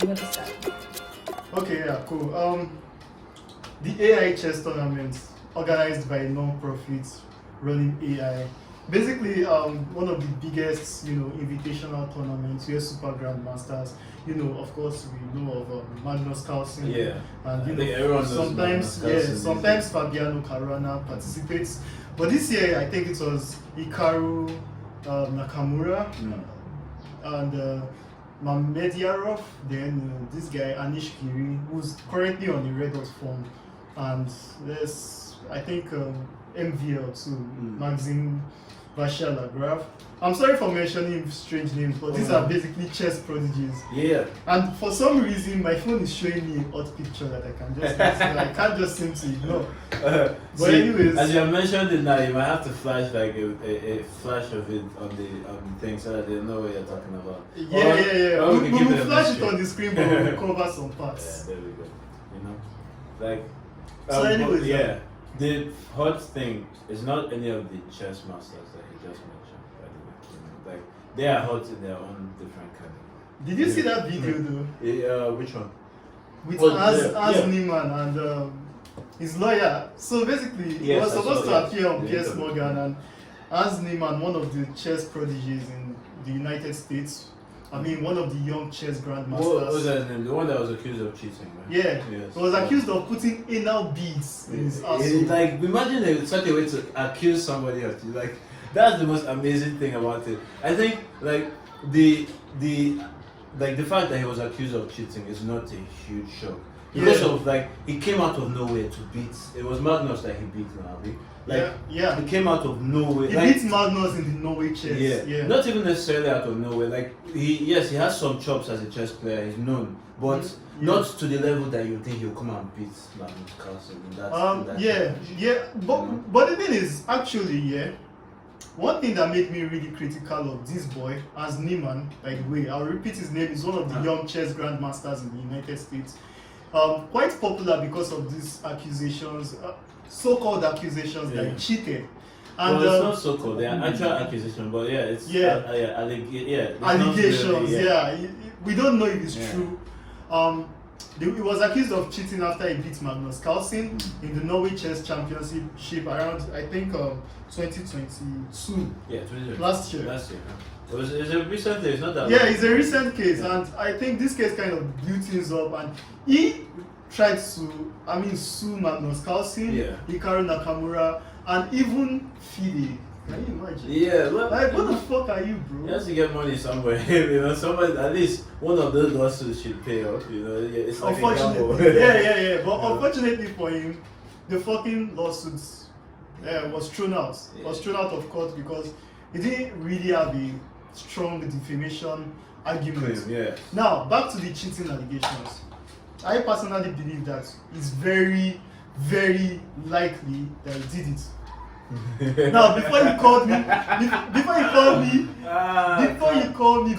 you understand? Okay, yeah, cool. The AI chess tournament organized by non-profit running AI. Basically, one of the biggest, invitational tournaments where super grandmasters, of course, we know of Magnus Carlsen. Yeah. And, I think everyone knows sometimes, Magnus Carlsen sometimes Fabiano Caruana participates. But this year, I think it was Hikaru Nakamura and Mamediyarov, then this guy Anish Giri, who's currently on the red hot form, and there's I think MVL too, Maxim Vashalagraph. I'm sorry for mentioning strange names, but these are basically chess prodigies. Yeah. And for some reason, my phone is showing me an odd picture that I can just I can't just seem to ignore. But see, anyways, as you have mentioned it now, you might have to flash like a flash of it on the thing so that they know what you're talking about. Yeah. Or We will flash it on the screen, but we'll cover some parts. Yeah, there we go. Like. So anyways, yeah. The hot thing is not any of the chess masters that he just mentioned, by the way. Like they are hot in their own different kind. Did you see that video though? Yeah, which one? With yeah. Niemann and his lawyer. So basically, he was supposed to appear on Piers Morgan, and as Niemann, one of the chess prodigies in the United States. I mean, one of the young chess grandmasters. What was that name? The one that was accused of cheating, right? Yeah, yes. He was accused of putting anal beads in his asshole. Like, imagine such a way to accuse somebody of cheating. Like, that's the most amazing thing about it. I think, like, the fact that he was accused of cheating is not a huge shock. Because of, like, he came out of nowhere to beat. It was Magnus that he beat now, like, yeah. He came out of nowhere. He like, beat Magnus in the Norway chess. Yeah. Not even necessarily out of nowhere. Like he has some chops as a chess player. He's known, but not to the level that you think he'll come and beat Magnus Carlsen. But the thing is, actually, one thing that made me really critical of this boy, as Niemann, by the way, I'll repeat his name, is one of the young chess grandmasters in the United States. Quite popular because of these accusations. So-called accusations that he cheated. And, it's not so-called, they are actual accusations, but it's allegations, really, we don't know if it's true. He was accused of cheating after he beat Magnus Carlsen in the Norway Chess Championship around, I think, 2022. Yeah, last year. It's a recent case, not that. Yeah, it's a recent case, and I think this case kind of blew things up, and he tried to, sue Magnus Carlsen, Hikaru Nakamura, and even FIDE. Can you imagine? Yeah, like what the fuck are you, bro? He has to get money somewhere. Somebody, at least one of those lawsuits should pay off. It's like unfortunately, yeah. But unfortunately for him, the fucking lawsuits was thrown out. Was thrown out of court because he didn't really have a strong defamation argument. Now back to the cheating allegations. I personally believe that it's very, very likely that he did it. Now, before you called me biased.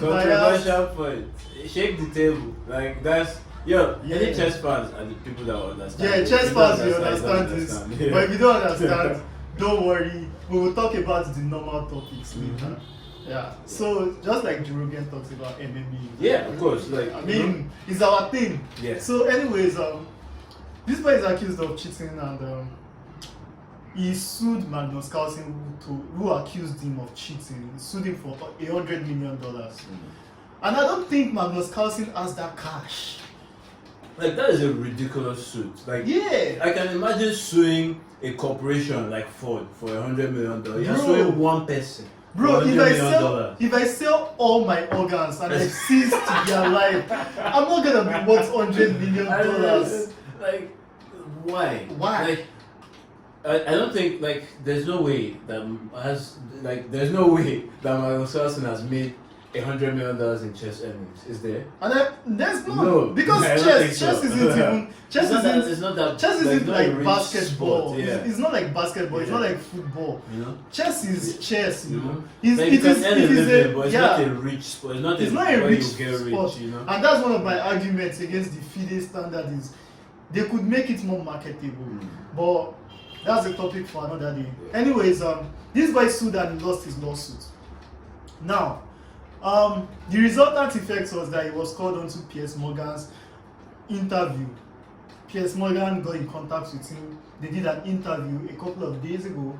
Controversial point. Shake the table. Like that's any chess fans and the people that understand. Yeah, chess fans will understand this. But if you don't understand, don't worry. We will talk about the normal topics later. Yeah. So just like Joe Rogan talks about MMA. Yeah, of course. Like it's our thing. Yeah. So anyways, this boy is accused of cheating and he sued Magnus Carlsen who accused him of cheating. He sued him for $100 million. And I don't think Magnus Carlsen has that cash. Like that is a ridiculous suit. Like I can imagine suing a corporation like Ford for $100 million. You're suing one person. Bro, if I sell all my organs and I cease to be alive, I'm not gonna be worth $100 million. Like, why? Why? Like, I don't think there's no way that Magnus Carlsen has made $100 million in chess earnings. Is there? And there's no because chess isn't like basketball. It's not like basketball. It's not like football. Chess is chess. It's not a rich sport. It's not a rich sport. And that's one of my arguments against the FIDE standard is they could make it more marketable, but that's a topic for another day. Anyways, this guy sued and he lost his lawsuit. Now, The resultant effect was that he was called onto Piers Morgan's interview. Piers Morgan got in contact with him. They did an interview a couple of days ago,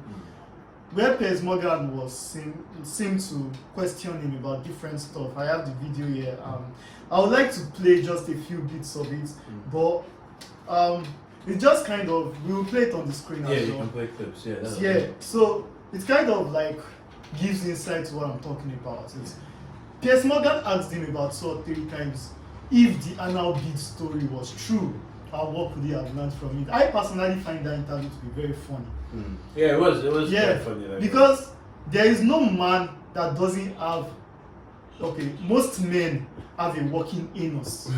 where Piers Morgan seemed to question him about different stuff. I have the video here. I would like to play just a few bits of it, but it's just kind of, we will play it on the screen as well. Yeah, you can play clips. Yeah, that's Yeah, so it's kind of like gives insight to what I'm talking about. Piers Morgan asked him about 2 or 3 times if the anal bead story was true and what could he have learned from it. I personally find that interview to be very funny. Yeah, it was very funny. Like, because there is no man that doesn't have, okay, most men have a working anus.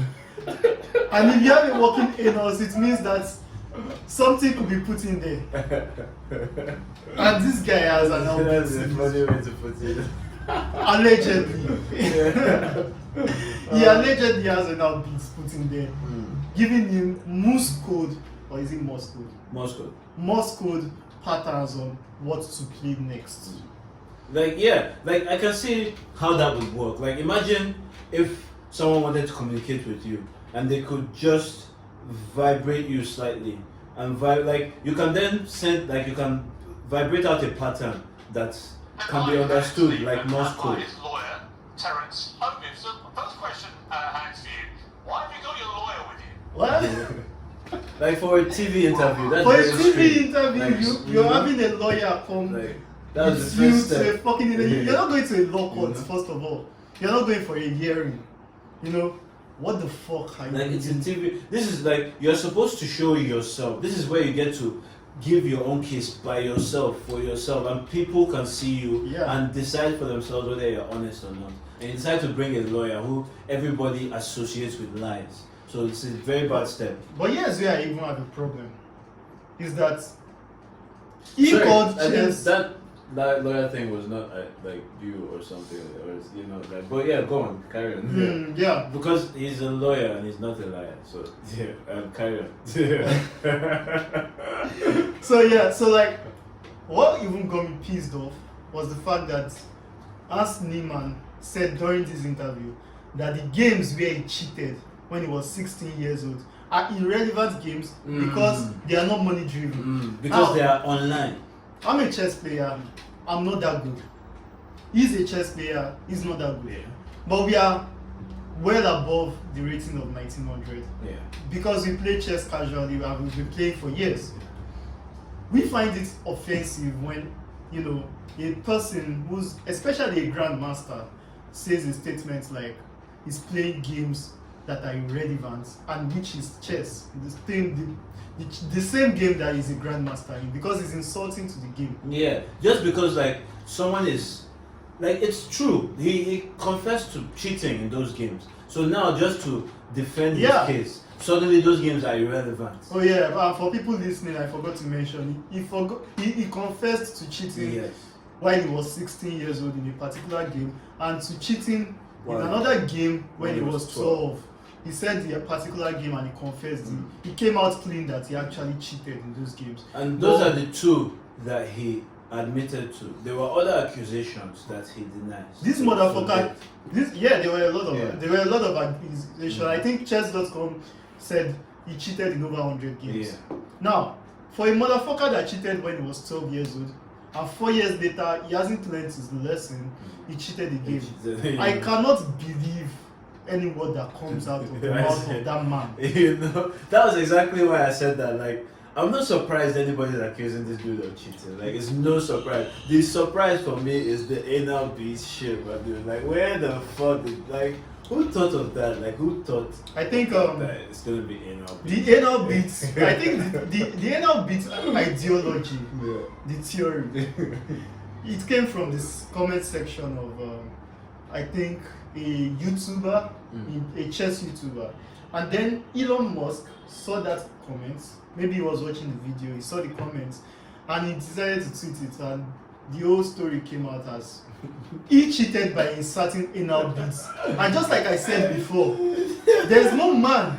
And if you have a working anus, it means that something could be put in there. And this guy has an anal bead. That's a funny way to put it. Allegedly. He allegedly has an anal bead put in there, giving him Morse code, or is it Morse code? Morse code. Morse code patterns on what to play next. Like, yeah, like I can see how that would work. Like, imagine if someone wanted to communicate with you and they could just vibrate you slightly, and like you can then send, like you can vibrate out a pattern that can be understood like Morse code. His lawyer, Terence Hogan. So, first question, Hans, for you: why have you got your lawyer with you? What? Like for a TV interview, that's For a very TV strange. interview, Like, you're know? having a lawyer come Like, that was with the you first to a step. fucking interview. You're not going to a law court, You know? first of all. You're not going for a hearing. You know, what the fuck are you Like, it's a doing? TV. This is like, you're supposed to show yourself. This is where you get to give your own case by yourself, for yourself, and people can see you and decide for themselves whether you're honest or not. And you decide to bring a lawyer who everybody associates with lies. So it's a very bad step. But here's where I even have a problem. Is that he Sorry, called I think chess. that lawyer thing was not like you or something, or you know, like. But yeah, go on, carry on. Yeah. Because he's a lawyer and he's not a liar, so yeah, carry on. So like, what even got me pissed off was the fact that as Niemann said during this interview that the games where he cheated when he was 16 years old are irrelevant games because they are not money driven. Because they are online. I'm a chess player. I'm not that good. He's a chess player. He's not that good. Yeah. But we are well above the rating of 1900. Yeah. Because we play chess casually and we've been playing for years. We find it offensive when, you know, a person who's, especially a grandmaster, says a statement like he's playing games that are irrelevant, and which is chess, the same game that he's a grandmaster in, because it's insulting to the game. Yeah, just because like someone is, like, it's true, he confessed to cheating in those games. So now just to defend his case, suddenly those games are irrelevant. Oh yeah, for people listening, I forgot to mention, he confessed to cheating while he was 16 years old in a particular game, and to cheating in another game when he was 12. He said the particular game and he confessed it. He came out clean that he actually cheated in those games. And those are the two that he admitted to. There were other accusations that he denies. This motherfucker, there were a lot of accusations. I think chess.com said he cheated in over 100 games. Yeah. Now, for a motherfucker that cheated when he was 12 years old, and 4 years later he hasn't learned his lesson, he cheated again. I cannot believe any word that comes out of the mouth of that man. You know, that was exactly why I said that. Like, I'm not surprised anybody's accusing this dude of cheating. Like, it's no surprise. The surprise for me is the anal beats shit, man. Dude. Like, where the fuck did, like, who thought of that? Like, who thought? I think that it's gonna be anal beats. The anal beats. I think the anal beats ideology, the theory. It came from this comment section of I think a YouTuber, a chess YouTuber, and then Elon Musk saw that comment. Maybe he was watching the video, he saw the comments, and he decided to tweet it, and the whole story came out as he cheated by inserting anal beads. And just like I said before, there's no man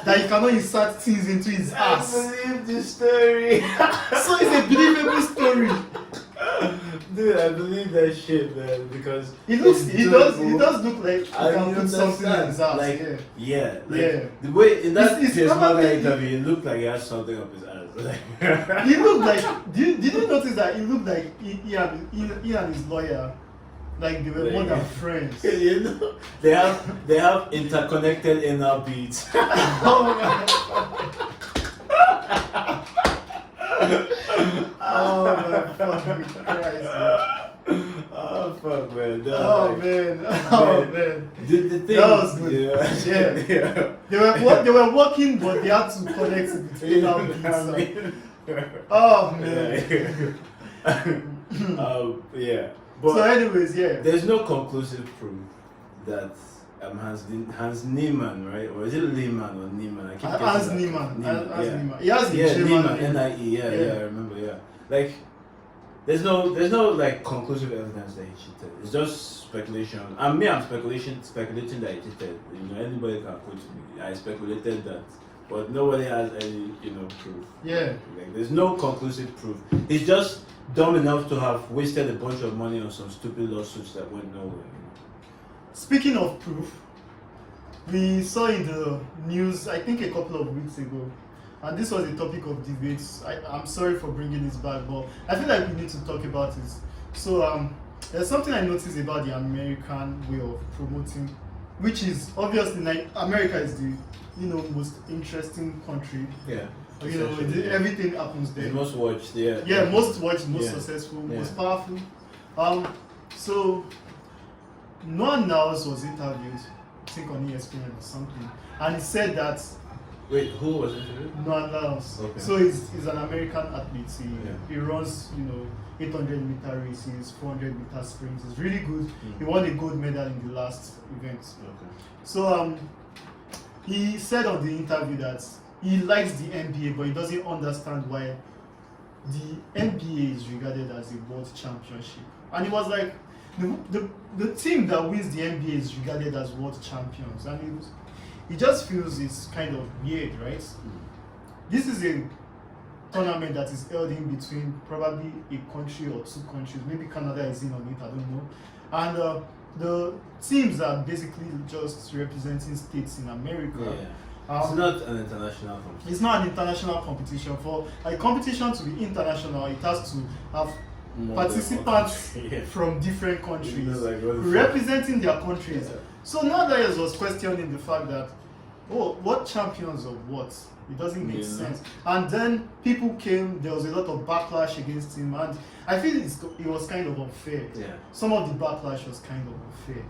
that you cannot insert things into his ass. I believe this story. So it's a believable story. Dude, I believe that shit, man, because He looks, it's he does doable. look like he I can put something in understand. his ass. Like, yeah. yeah. The way in that It's Piers probably- Morgan interview, it looked like he had something up his ass. Like, He looked like. Did you notice that he looked like he and his lawyer, like they were more than friends. you know, they have interconnected inner beats. Oh my fucking Christ! Oh fuck, man. That Oh was like- man! Oh man! The thing, That was good. Yeah. Yeah. They were working, but they had to connect it between our beats. Oh man! Yeah. But So, anyways, yeah. there's no conclusive proof that Hans Niemann, right? Or is it Lehman or Niemann? I keep getting As that. Niemann. Yeah. He has the German Niemann, name. N-I-E, yeah, I remember, yeah. Like, there's no like conclusive evidence that he cheated. It's just speculation. And me, I'm speculating that he cheated. You know, anybody can quote me. I speculated that, but nobody has any, proof. Yeah. Like, there's no conclusive proof. He's just dumb enough to have wasted a bunch of money on some stupid lawsuits that went nowhere. Speaking of proof, we saw in the news, I think a couple of weeks ago, and this was a topic of debate. I'm sorry for bringing this back, but I feel like we need to talk about it. So there's something I noticed about the American way of promoting, which is obviously like America is the most interesting country. Yeah. Everything happens there. The most watched, yeah. Yeah, most watched, most Yeah. successful, Yeah. most powerful. So Noah Niles was interviewed, I think on ESPN or something, and he said that Wait, who was it? Noah Niles. Okay. So he's an American athlete. Yeah. He runs 800-meter races, 400-meter sprints. He's really good. Mm. He won a gold medal in the last event. Okay. So he said on the interview that he likes the NBA, but he doesn't understand why the NBA is regarded as a world championship. And he was like, the team that wins the NBA is regarded as world champions, and he just feels it's kind of weird, right? This is a tournament that is held in between probably a country or two countries. Maybe Canada is in on it, I don't know. And the teams are basically just representing states in America. Yeah. It's not an international competition. It's not an international competition. For a competition to be international, it has to have More than participants one country. from different countries Like, what the fuck? representing their countries. Yeah. So Nadaez was questioning the fact that, what champions of what? It doesn't make sense. And then people came, there was a lot of backlash against him, and I feel it was kind of unfair. Yeah. Some of the backlash was kind of unfair,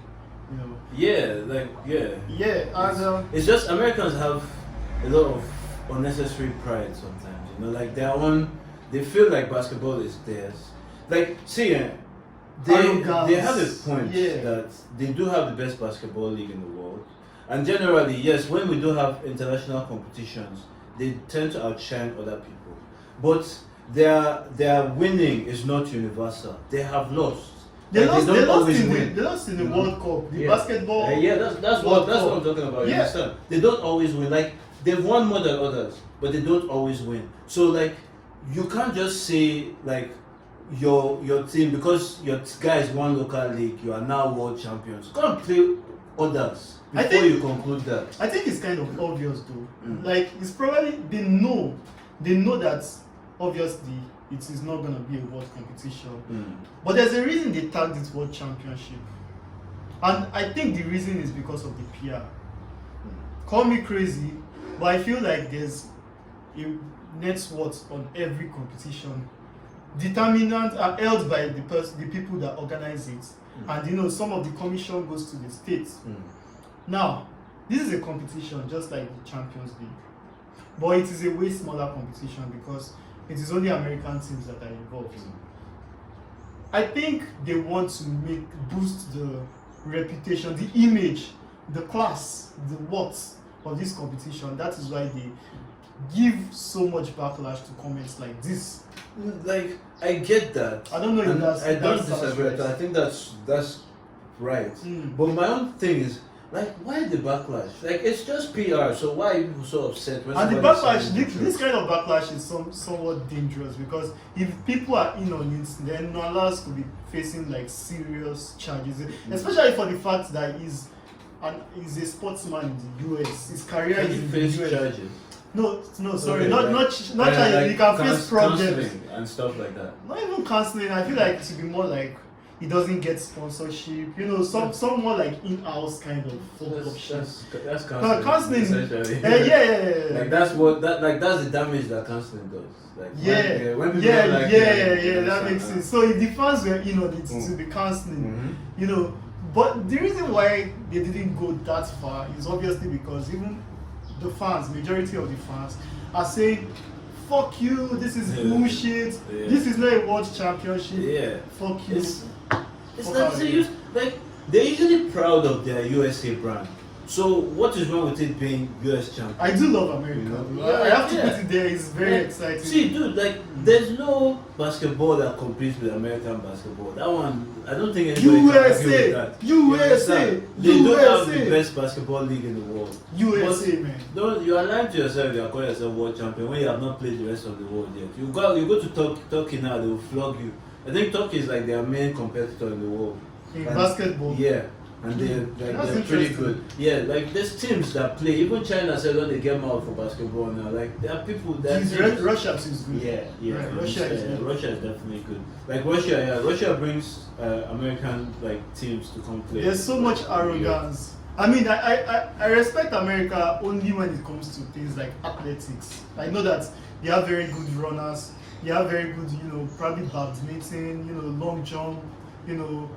Yeah, and It's just Americans have a lot of unnecessary pride sometimes. Like they feel like basketball is theirs. Like, see, they have a point that they do have the best basketball league in the world, and generally, yes, when we do have international competitions, they tend to outshine other people. But their winning is not universal. They have lost. They Like, lost in the World Cup, the Yeah. basketball. That's World what Cup. I'm talking about. You Yeah. understand? They don't always win. Like, they've won more than others, but they don't always win. So like, you can't just say like your team, because your guys won local league, you are now world champions. Go and play others before you conclude that. I think it's kind of obvious though. Mm. Like, it's probably they know that obviously it is not gonna be a world competition. But there's a reason they tagged it world championship. And I think the reason is because of the PR. Call me crazy, but I feel like there's a net worth on every competition. Determinants are held by the people that organize it. And some of the commission goes to the states. Now, this is a competition just like the Champions League. But it is a way smaller competition because it is only American teams that are involved. I think they want to boost the reputation, the image, the class, the worth of this competition. That is why they give so much backlash to comments like this. Like, I get that. I don't know if And that's I don't that's disagree with right. that. I think that's right. Mm. But my own thing is, like, why the backlash? Like, it's just PR, so why are people so upset? When And the somebody's backlash, saying the this truth? kind of backlash is somewhat dangerous because if people are in on it, then Nolas could be facing like serious charges, especially for the fact that he's a sportsman in the US. His career Can is you in face the US. charges? No, sorry, Okay, not like- charges. like You can face problems. counseling and stuff like that. Not even counseling. I feel like it should be more like he doesn't get sponsorship. You know, some more like in-house kind of folk option. That's Counseling. essentially. Yeah. Like that's the damage that counseling does. Like Yeah, when people don't like you, that makes sense. So if the fans were in on it to be counseling, you know, but the reason why they didn't go that far is obviously because even the fans, majority of the fans, are saying, "Fuck you! This is bullshit. Yeah. This is not a world championship. Yeah. Fuck you." It's Fuck like, out they of use, like they're usually proud of their USA brand. So what is wrong with it being US champion? I do love America. You know? Bro. I have to Yeah. put it there. It's very Like, exciting. See, dude, like there's no basketball that competes with American basketball. That one, I don't think anybody can argue with USA, that. You USA, understand? They don't have the USA, best basketball league in the world. USA, But man. don't you are lying to yourself. You are calling yourself world champion when you have not played the rest of the world yet. You go to Turkey now, they will flog you. I think Turkey is like their main competitor in the world. In And- basketball. Yeah, and That's they're pretty interesting. good. Yeah, like there's teams that play. Even China said when they get out for basketball now. Like there are people that. Russia is good. Yeah. Right, Russia is good. Russia is definitely good. Like Russia brings American like teams to come play. There's so much arrogance. I mean, I respect America only when it comes to things like athletics. I know that they have very good runners. They have very good, you know, probably badminton, you know, long jump, you know,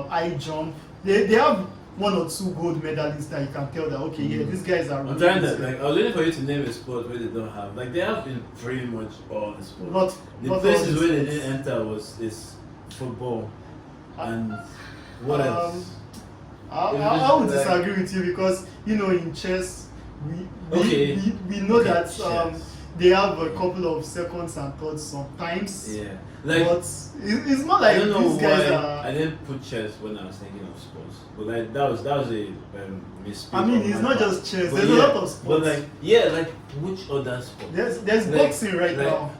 high jump. They have one or two gold medalists that you can tell that okay, yeah, these guys are. I'm trying to like I was waiting for you to name a sport where they don't have like they have in pretty much all the sports. Not Places all where they sports. didn't enter is football and what Um, else? I would disagree with you because you know in chess we know Okay, that chess. they have a couple of seconds and thirds sometimes. Yeah, like But it's not I like don't know these guys why are. I didn't put chess when I was thinking of sports, but like that was a mistake. I mean, on it's my not part. just chess. But There's yeah, a lot of But sports. like yeah, like which other sport? There's like- boxing right like- now.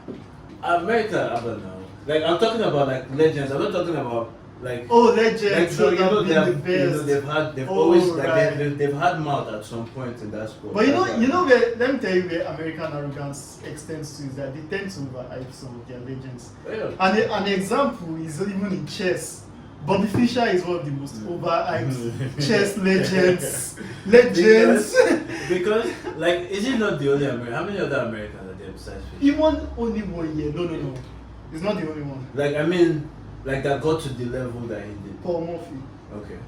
America, I don't know. Like I'm talking about like legends. I'm not talking about like. Oh, Like legends so, that have been the they've best. they've Oh, always like right. they've had mouth at some point in that sport. But you That's why. know where, let me tell you where American arrogance extends to is that they tend to overhype some of their legends. Yeah. And an example is even in chess. Bobby Fischer is one of the most overhyped chess legends. Because like is it not the only American? How many other Americans are there besides He Fisher? won only 1 year. No. He's not the only one. Like I mean, like that got to the level that he did. Paul Murphy. Okay.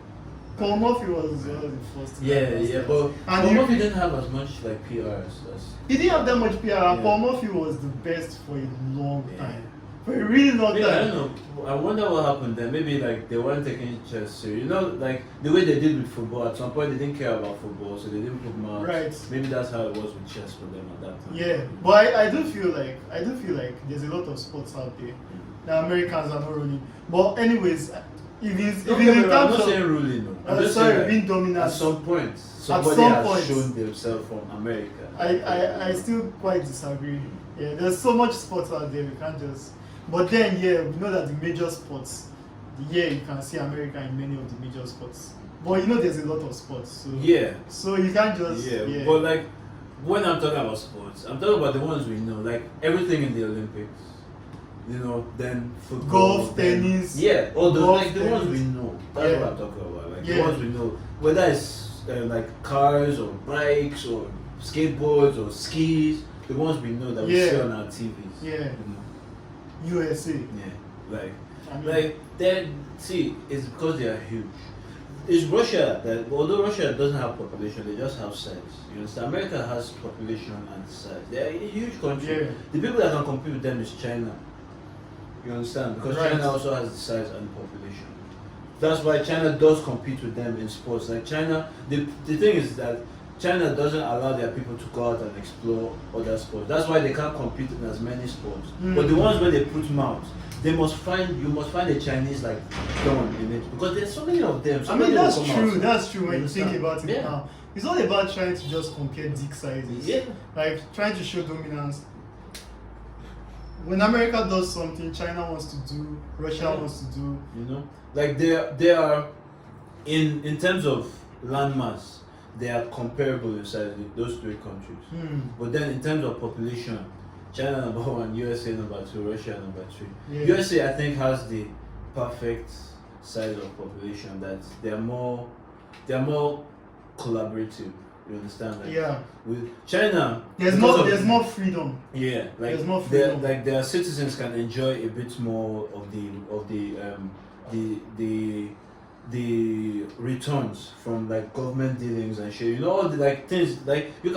Paul Murphy was one of the first. Yeah, but And Paul Murphy didn't have as much like PR as he didn't have that much PR. And Yeah. Paul Murphy was the best for a long Yeah. time. For a really long Maybe, I time. don't know. I wonder what happened then. Maybe like they weren't taking chess serious. You know, like the way they did with football. At some point, they didn't care about football, so they didn't put marks. Right. Maybe that's how it was with chess for them at that time. Yeah, but I do feel like there's a lot of sports out there that Americans are not running. But anyways, if it's Don't in get me wrong, I'm terms not of saying ruling. No. I'm just sorry, saying like, being dominant, at some point, somebody some has point. shown themselves from America. I still quite disagree. Yeah, there's so much sports out there we can't just. But then yeah, we know that the major sports, yeah, you can see America in many of the major sports. But you know there's a lot of sports, so Yeah. so you can't just Yeah, but like when I'm talking about sports, I'm talking about the ones we know, like everything in the Olympics. You know, then football, Golf, then, tennis, yeah, all those golf, like the ones we tennis. know. That's Yeah. what I'm talking about. Like the Yeah. ones we know, whether it's like cars or bikes or skateboards or skis, the ones we know that we Yeah. see on our TVs. Yeah. You know? USA. Yeah, like. I mean, Like they see, it's because they are huge. It's Russia that although Russia doesn't have population, they just have size. You understand? America has population and size. They are a huge country. Yeah. The people that can compete with them is China. You understand? Because Right. China also has the size and population. That's why China does compete with them in sports. Like China, the thing is that China doesn't allow their people to go out and explore other sports. That's why they can't compete in as many sports. But the ones where they put mouths, you must find a Chinese like done in it because there's so many of them. So I mean, many that's will come true. out. That's true when you Understand? think about it Yeah. now. It's not about trying to just compare dick sizes. Yeah. Like trying to show dominance. When America does something, China wants to do, Russia wants to do. You know, like they are in terms of landmass, they are comparable in size with those three countries. But then in terms of population, China number 1, USA number 2, Russia number 3. Yeah. USA I think has the perfect size of population that they are more collaborative. You understand? Like, Yeah. with China, There's because more freedom. yeah, like There's more freedom. their citizens can enjoy a bit more of the returns from like government dealings and shit. You know all the like things like you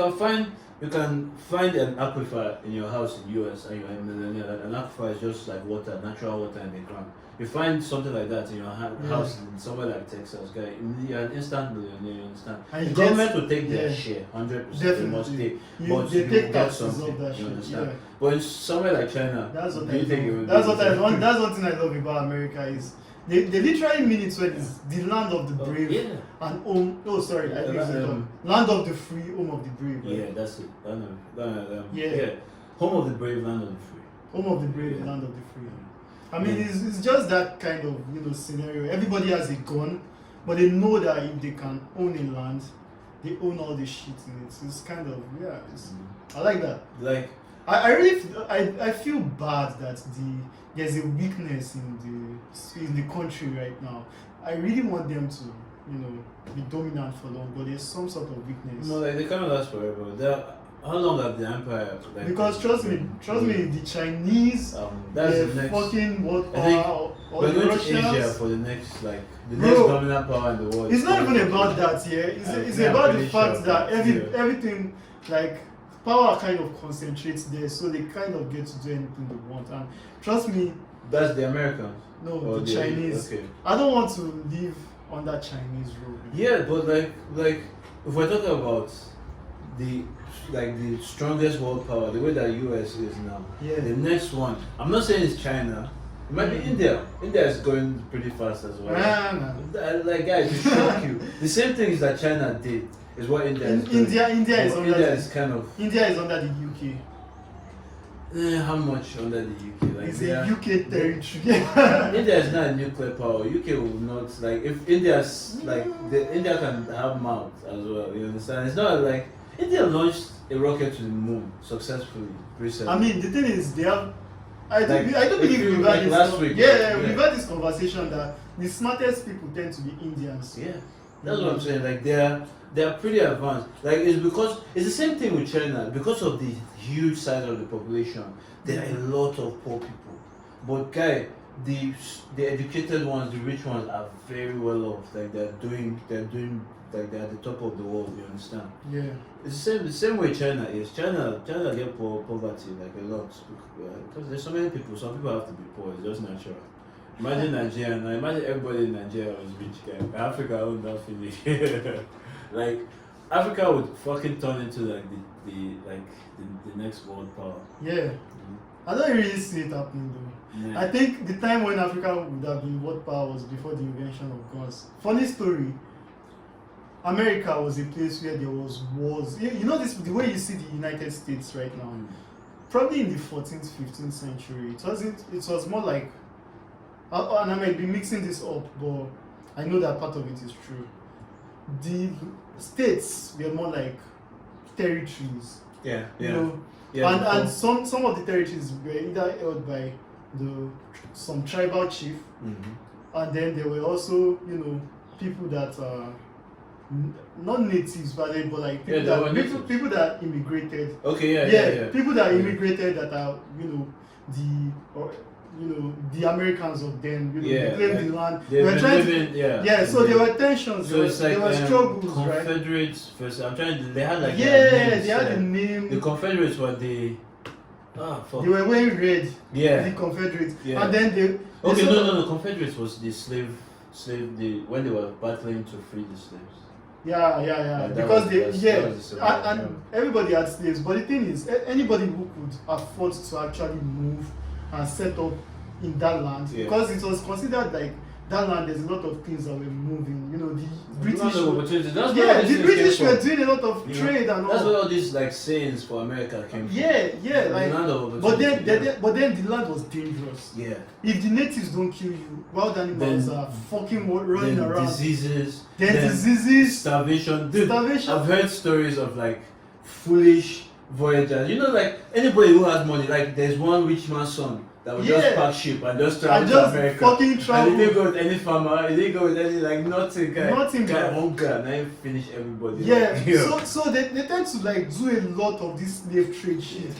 can find an aquifer in your house in US and you're a millionaire. Like, an aquifer is just like water, natural water in the ground. You find something like that in your house in somewhere like Texas, guy, you're an instant millionaire. You understand? And The you government get- will take their yeah. share, 100%. They Definitely. must take, You- but they you take will get taxes something. of that You shit, understand? yeah. But in somewhere like China, That's what do you think it would that's be what the I same? want. That's one thing I love about America is they literally mean it when it's the land of the brave yeah. and home. Oh, sorry, I mixed it up. Um, Land of the free, home of the brave. Right? Yeah, that's it. I know. Yeah. Home of the brave, land of the free. Home of the brave, Yeah. land of the free. I mean, it's just that kind of scenario. Everybody has a gun, but they know that if they can own a land, they own all the shit in it. It's kind of I like that. Like, I really I feel bad that there's a weakness in the country right now. I really want them to be dominant for long, but there's some sort of weakness. no, like they can't last forever. How long have the empire? Like, Because trust me, the Chinese, that's the the next. fucking world I think power, or We're the going to Asia Russians. for the next next Bro, dominant power in the world. It's not even about that, yeah. It's Yeah, I'm about the pretty fact sure. that Yeah. everything, like, power kind of concentrates there, so they kind of get to do anything they want. And trust me, That's the Americans. no, Or the Chinese. Okay. I don't want to live under Chinese rule. Yeah, but like if we're talking about the strongest world power, the way that US is now. Yeah. The next one, I'm not saying it's China. It might be India. India is going pretty fast as well. Nah. Like guys, to shock you. The same things that China did is what India is doing. India is But under India is kind of India is under the UK. how much under the UK? Like It's they a are- UK territory. India is not a nuclear power. UK will not like if India's like India can have mouth as well. You understand? It's not like India launched a rocket to the moon successfully recently. I mean, the thing is, they have. I do Like, believe if you- we've like had this. last week, Yeah, yeah. we've had this conversation that the smartest people tend to be Indians. Yeah, that's what I'm saying. Like they are pretty advanced. Like it's because it's the same thing with China. Because of the huge size of the population, there are a lot of poor people. But guy, the educated ones, the rich ones are very well off. Like they're doing like they're at the top of the world. You understand? Yeah. It's the same way China is. China get poverty like a lot because there's so many people. Some people have to be poor. It's just natural. Imagine Nigeria. Now imagine everybody in Nigeria was rich guy. Africa would not finish. Like Africa would fucking turn into like the next world power. Yeah. I don't really see it happening though. Yeah. I think the time when Africa would have been world power was before the invention of guns. Funny story. America was a place where there was wars. You know this the way you see the United States right now. Probably in the 14th, 15th century. It was more like, and I might be mixing this up, but I know that part of it is true. The states were more like territories. Yeah. You know, Yeah. and some of the territories were either held by some tribal chief, and then there were also people that are not natives, but like people that immigrated. Okay. Yeah. People that immigrated that are the Americans of then. They claimed the land. They've We're been trying living, so there were tensions. So it's like there were struggles, right? Confederates first. I'm trying to. They had like They had a name. The Confederates were the. Fuck. They were wearing red. Yeah. The Confederates. Yeah. And then they. No. Confederates was the slave. When they were battling to free the slaves. Yeah. That Because was- they, that yeah, was the civil war, and everybody had slaves. But the thing is, anybody who could afford to actually move and set up in that land, Yeah. because it was considered like that land. There's a lot of things that were moving. You know, the British. Lot of opportunities. That's where Yeah, all these the things British came were from. doing a lot of You know, trade and That's all. where all these like sayings for America came from. Yeah, The like. land of But then, opportunity, but then the land was dangerous. yeah. If the natives don't kill you, wild animals Then- are fucking running Then around. diseases. Then then diseases, starvation. Dude, starvation. I've heard stories of like foolish voyagers. You know, like anybody who has money. Like there's one rich man's son that would Yeah. just pack ship and just travel And to just America. fucking And travel. he didn't go with any farmer. He didn't go with any like nothing. Guy. Nothing, Guy, bro. one guy, and then finish everybody. Yeah, Like, yo. so they tend to like do a lot of this slave trade shit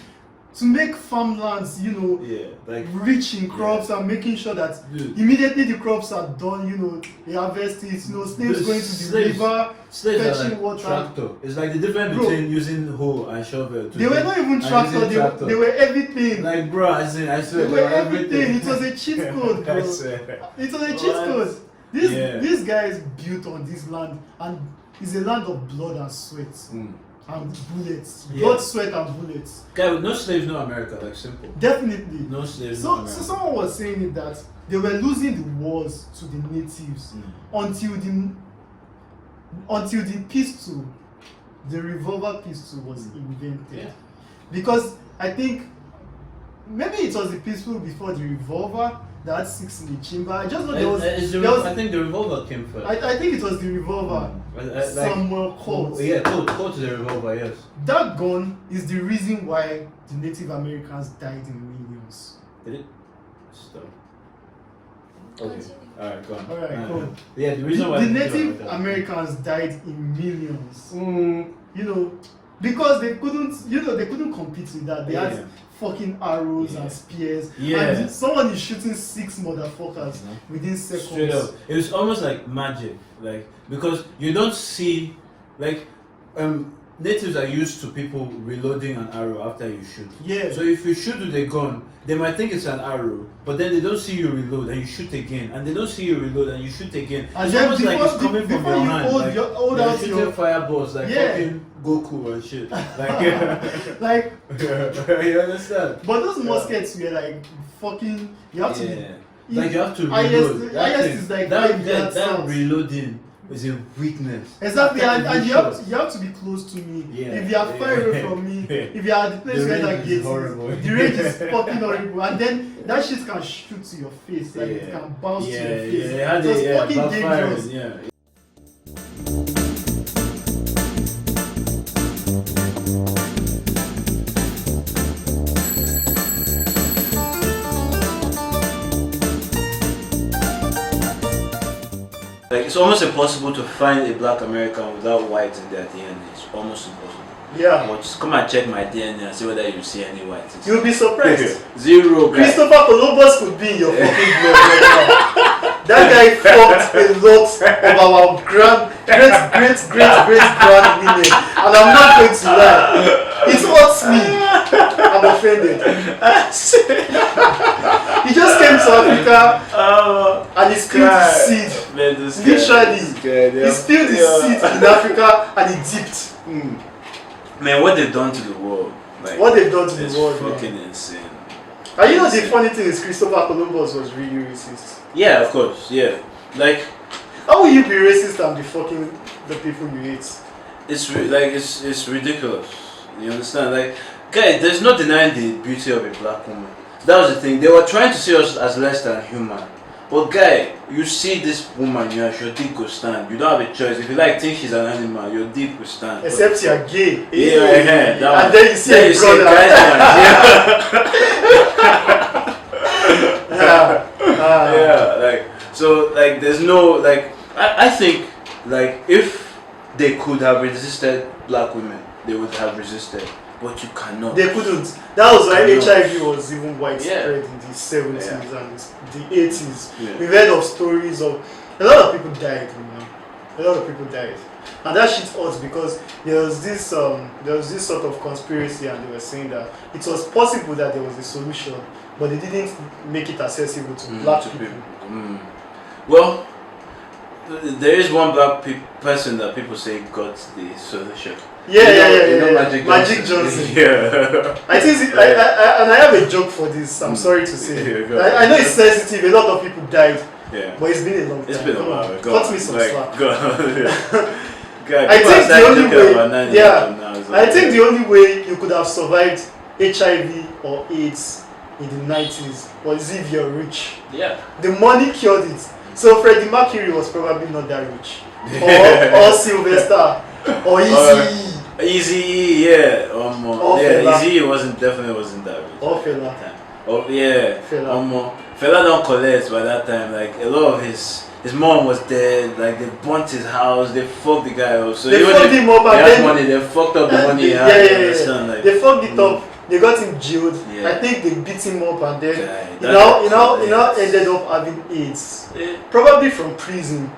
to make farmlands, you know, Yeah, like rich in crops and making sure that dude. immediately the crops are done, you know, they harvest it, you know, slaves The going to the slaves- river, Slaves are fetching like water. tractor. It's like the difference Bro. between using hoe and shovel. To They were dig not even and tractor, using they, tractor. they were everything. Like bro, I swear They they were were everything. It was a cheat code, I bro. swear. It was a cheat What? code. Yeah. These guys built on this land, and it's a land of blood and sweat Mm. and bullets. Yeah. Blood, sweat, and bullets. Guy, with no slaves, no America. Like simple. Definitely. No slaves, no So America. someone was saying it that they were losing the wars to the natives until the pistol, the revolver pistol, was invented. Yeah. Because I think maybe it was the pistol before the revolver that had 6 in the chamber. I just know there was. I think the revolver came first. I think it was the revolver. Like, Samuel Colt. Yeah, Colt to the revolver, yes. That gun is the reason why the Native Americans died in millions. Did it? Stop. Okay. Continue. Alright, go on. Alright, cool. Yeah, the reason why The Native Americans died in millions. You know, because they couldn't compete with that. They Yeah. had fucking arrows Yeah. and spears. Yeah. And someone is shooting 6 motherfuckers within seconds. Straight up. It was almost like magic. Like, because you don't see, like, natives are used to people reloading an arrow after you shoot. Yeah. So if you shoot with a gun, they might think it's an arrow, but then they don't see you reload and you shoot again, and they don't see you reload and you shoot again. And It's then almost like it's before- coming from before your you hand. hold Like, hold you're out shooting your- fireballs like Yeah. fucking Goku and shit. Like, Like, you understand? but those muskets were like fucking. You have to. Yeah. Be, Like you have to highest- reload. That highest thing- is like that, 5 yards that out. reloading is a weakness. Exactly, After and every you shot. have to be close to me. Yeah, If you are far yeah. away from me, Yeah. if you are at the place The where range that is gate is, horrible. the range is fucking horrible, and then that shit can shoot to your face, like it can bounce to your face. Yeah, It was fucking backfiring, dangerous. yeah. Like it's almost impossible to find a black American without white in their DNA. It's almost impossible. Yeah, But just come and check my DNA and see whether you see any white. It's you'll be surprised. zero. Guy. Christopher Columbus could be in your fucking blood right now. That guy fucked a lot of our great grand women, and I'm not going to lie. It hurts me. I'm offended. He just came to Africa and he spilled his seed. Man, this Literally, he spilled his seed in Africa and he dipped. Man, what they've done to the world. Like, What they've done to it's the world, fucking man. insane. And you know the funny thing is Christopher Columbus was really racist. Yeah, of course, yeah. Like, How will you be racist and be fucking the people you hate? it's ridiculous. You understand? Like, guy, there's no denying the beauty of a black woman. That was the thing. They were trying to see us as less than human. But guy, you see this woman, your dick will stand. You don't have a choice. If you think she's an animal, your dick will stand. Except you're gay. Yeah, that one. And then you see a brother. Yeah, like so, like there's no like I think like if they could have resisted black women, they would have resisted. But you cannot. They couldn't. That was why Cannot. HIV was even widespread in the 70s and the 80s. Yeah. We've heard of stories of a lot of people died, you know. A lot of people died. And that shit hurts because there was this sort of conspiracy, and they were saying that it was possible that there was a solution, but they didn't make it accessible to black people. Well, there is one black person that people say got the solution. Yeah. Magic Johnson. Yeah. I think and I have a joke for this. I'm sorry to say. I know it's sensitive. A lot of people died. Yeah. But it's been a long time. It's been a while. Cut me some slack. I think the only way. I think the only way you could have survived HIV or AIDS in the 90s was if you're rich. Yeah. The money cured it. So Freddie Mercury was probably not that rich. Or Sylvester. Or Easy, yeah. Easy definitely wasn't that rich. Or Fela. Oh yeah. Fela don't collect by that time. Like a lot of his mom was dead. Like they burnt his house. They fucked the guy up. So they fucked him up and then money. They fucked up the money. Yeah. Like, they fucked it up. They got him jailed. Yeah. I think they beat him up and then he now ended up having AIDS. Yeah. Probably from prison.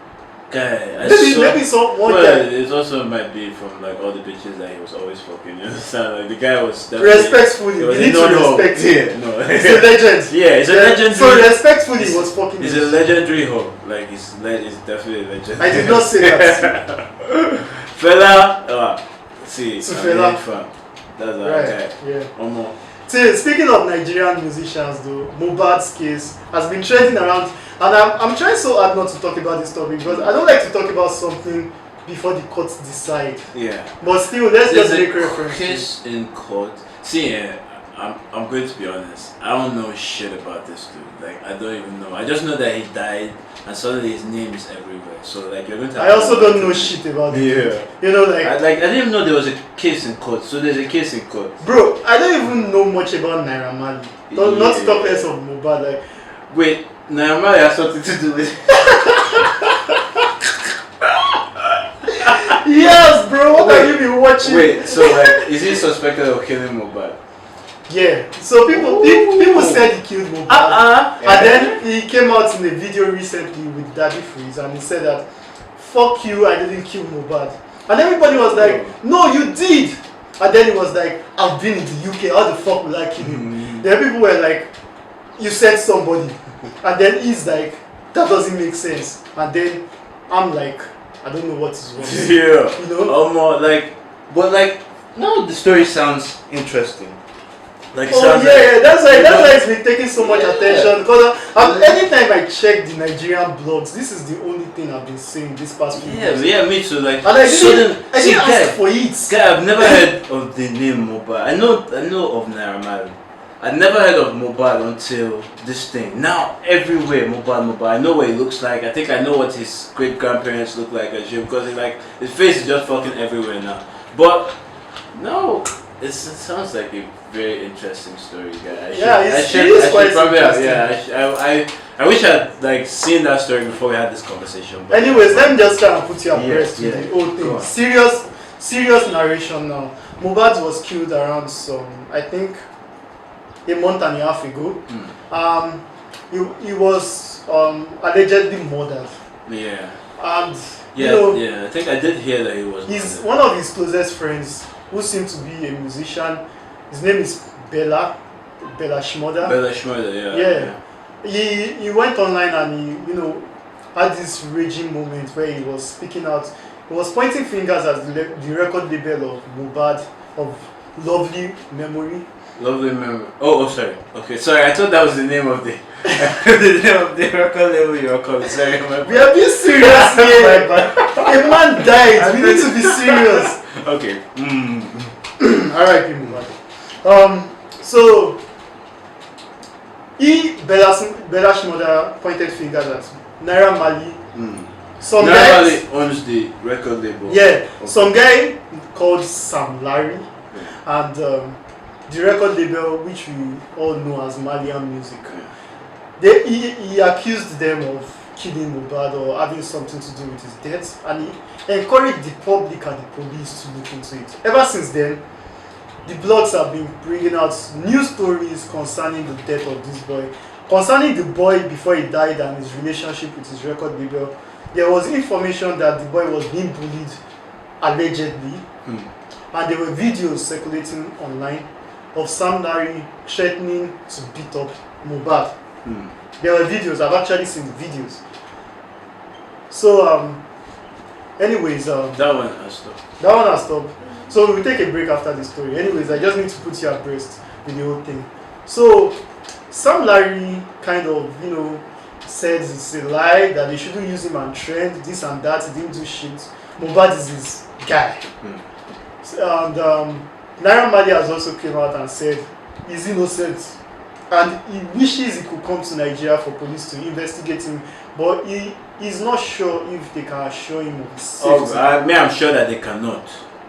Guy, maybe someone. It also might be from like all the bitches that he was always fucking. You understand? Like the guy was respectfully. We need to respect him. No, he's a legend. Yeah, he's a legendary. So respectfully, he was fucking. He's a legendary hoe. Like he's definitely a legend. I did not say that. Fela, see, Fela. That's our right. guy. Yeah. See, speaking of Nigerian musicians, though, Mohbad's case has been trending around. And I'm trying so hard not to talk about this topic because I don't like to talk about something before the courts decide. Yeah. But still, let's just make reference. Case in court. See, I'm going to be honest. I don't know shit about this dude. Like I don't even know. I just know that he died, and suddenly his name is everywhere. So like you're going to. I also don't know shit about it. Yeah. You know, like I didn't even know there was a case in court. So there's a case in court. Bro, I don't even know much about Naira Marley. Not to talk less of Mohbad. Like, wait. Naira Marley has something to do with it. Yes, bro. What have you been watching? Wait, so like, is he suspected of killing Mohbad? Yeah. So people said he killed Mohbad, and then he came out in a video recently with Daddy Freeze, and he said that, "Fuck you, I didn't kill Mohbad," and everybody was like, "No, you did," and then he was like, "I've been in the UK. How the fuck will I kill him?" Then people were like, "You said somebody." And then he's like, that doesn't make sense. And then I'm like, I don't know what is wrong. Yeah. You know? But now the story sounds interesting. Like that's why it's been taking so much attention. Because anytime I check the Nigerian blogs, this is the only thing I've been seeing this past few years. Yeah, me too. Like, and I didn't ask for it. Guy, I've never heard of the name Mohbad. I know of Naira Marley. I never heard of Mohbad until this thing. Now everywhere Mohbad. I know what he looks like. I think I know what his great grandparents look like as you because his face is just fucking everywhere now. But no, it sounds like a very interesting story, guy. I wish I'd seen that story before we had this conversation. But anyways, let me just try and put you abreast to the whole thing. Serious narration now. Mohbad was killed around I think a month and a half ago. He was allegedly murdered. Yeah. And I think I did hear that he was. He's one of his closest friends who seemed to be a musician. His name is Bella Shmurda. Yeah. He went online and he had this raging moment where he was speaking out. He was pointing fingers at the record label of Mohbad, of Lovely Memory. Lovely Memory. Oh, sorry. Okay, sorry. I thought that was the name of the the record label you were calling. Sorry, we are being serious here. A man died. We need to be serious. Okay. Alright, people. So Bella Shmurda pointed fingers at Naira Marley. Some Naira Marley owns the record label. Yeah. Okay. Some guy called Sam Larry, and the record label, which we all know as Malian Music. He accused them of killing Mohbad or having something to do with his death, and he encouraged the public and the police to look into it. Ever since then, the blogs have been bringing out new stories concerning the death of this boy, concerning the boy before he died and his relationship with his record label. There was information that the boy was being bullied, allegedly, and there were videos circulating online of Sam Larry threatening to beat up Mohbad. There were videos. I've actually seen the videos. So anyways, That one has stopped. that one has stopped. So we'll take a break after the story. Anyways, I just need to put you abreast with the whole thing. So Sam Larry kind of, says it's a lie, that they shouldn't use him and trend, this and that, he didn't do shit. Mohbad is his guy. And Naira Marley has also came out and said he's innocent. And he wishes he could come to Nigeria for police to investigate him, but he is not sure if they can assure him of his safety. I'm sure that they cannot.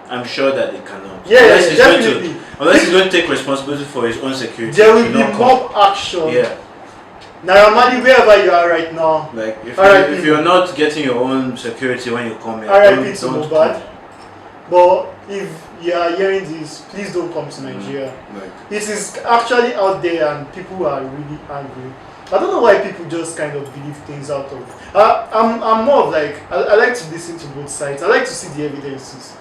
I'm sure that they cannot. Yeah, unless definitely. Unless he's going to take responsibility for his own security. There will be mob action. Yeah. Naira Marley, wherever you are right now. Like if you're not getting your own security when you come here, RIP to Mohbad. But if you are hearing this, please don't come to Nigeria. It is actually out there and people are really angry. I don't know why people just kind of believe things out of. I'm more of like, I like to listen to both sides. I like to see the evidences.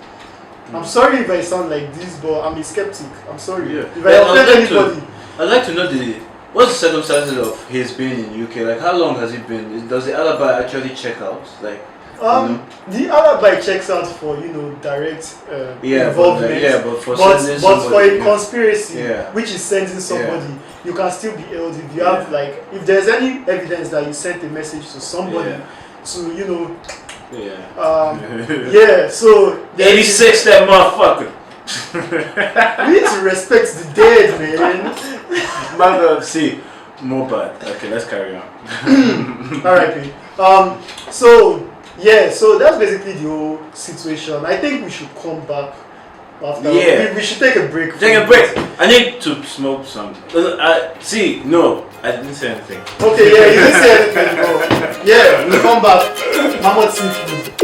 I'm sorry if I sound like this, but I'm a skeptic. I'm sorry. Yeah. If I offend anybody. I'd like to know what's the circumstances of his being in UK? Like, how long has he been? Does the alibi actually check out? Like, the alibi checks out for direct involvement. But for a conspiracy, which is sending somebody, you can still be held if you have if there's any evidence that you sent a message to somebody to so 86 that motherfucker. we need to respect the dead, man. Mother, see, Mohbad. Okay, let's carry on. R.I.P. So that's basically the whole situation. I think we should come back after. We should take a break. Take a break. I need to smoke some. No, I didn't say anything. Okay, you didn't say anything. No. Yeah, we come back. Mammoth seafood.